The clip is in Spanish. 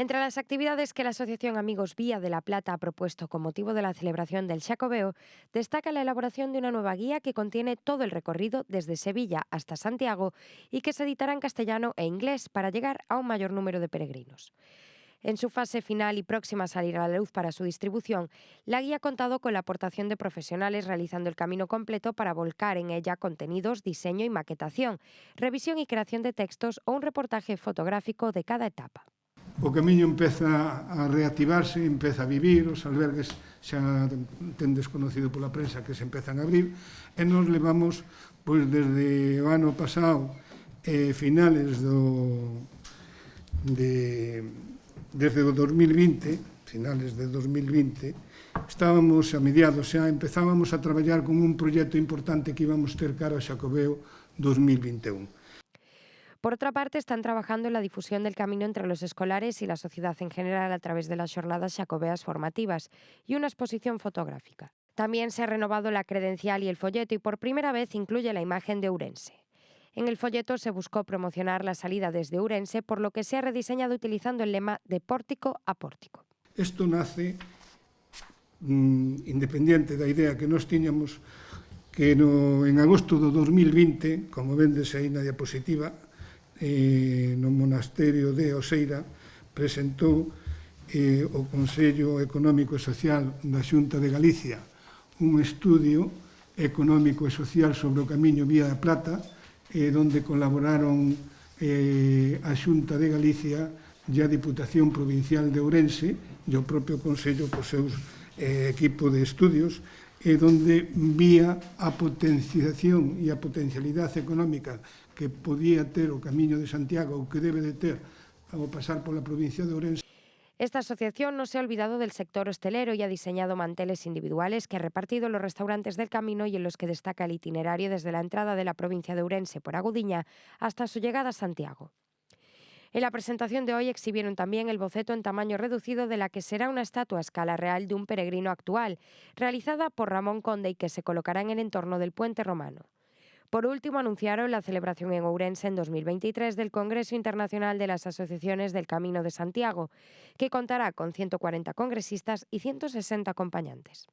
Entre las actividades que la Asociación Amigos Vía de la Plata ha propuesto con motivo de la celebración del Xacobeo, destaca la elaboración de una nueva guía que contiene todo el recorrido desde Sevilla hasta Santiago y que se editará en castellano e inglés para llegar a un mayor número de peregrinos. En su fase final y próxima a salir a la luz para su distribución, la guía ha contado con la aportación de profesionales realizando el camino completo para volcar en ella contenidos, diseño y maquetación, revisión y creación de textos o un reportaje fotográfico de cada etapa. O camiño empeza a reactivarse, empeza a vivir, os albergues xa tendes conocido pola prensa que se empezan a abrir, e nos levamos, pois desde o ano pasado, finales desde o 2020, finales de 2020, estábamos a mediados, xa empezábamos a traballar con un proxecto importante que íbamos ter cara ao Xacobeo 2021. Por otra parte, están trabajando en la difusión del camino entre los escolares y la sociedad en general a través de las jornadas xacobeas formativas y una exposición fotográfica. También se ha renovado la credencial y el folleto y por primera vez incluye la imagen de Ourense. En el folleto se buscó promocionar la salida desde Ourense, por lo que se ha rediseñado utilizando el lema de pórtico a pórtico. Isto nace independiente da idea que nós tiñamos que en agosto do 2020, como vendes aí na diapositiva, no monasterio de Oseira presentou o Consello Económico e Social da Xunta de Galicia un estudio económico e social sobre o camiño Vía da Plata, donde colaboraron a Xunta de Galicia e a Diputación Provincial de Ourense e o propio Consello co seus equipo de estudios, donde vía a potenciación e a potencialidade económica que podía ter o Camiño de Santiago ou que debe de ter ao pasar pola provincia de Ourense. Esta asociación no se ha olvidado del sector hostelero y ha diseñado manteles individuales que ha repartido en los restaurantes del camino y en los que destaca el itinerario desde la entrada de la provincia de Ourense por Agudiña hasta su llegada a Santiago. En la presentación de hoy exhibieron también el boceto en tamaño reducido de la que será una estatua a escala real de un peregrino actual, realizada por Ramón Conde y que se colocará en el entorno del puente romano. Por último, anunciaron la celebración en Ourense en 2023 del Congreso Internacional de las Asociaciones del Camino de Santiago, que contará con 140 congresistas y 160 acompañantes.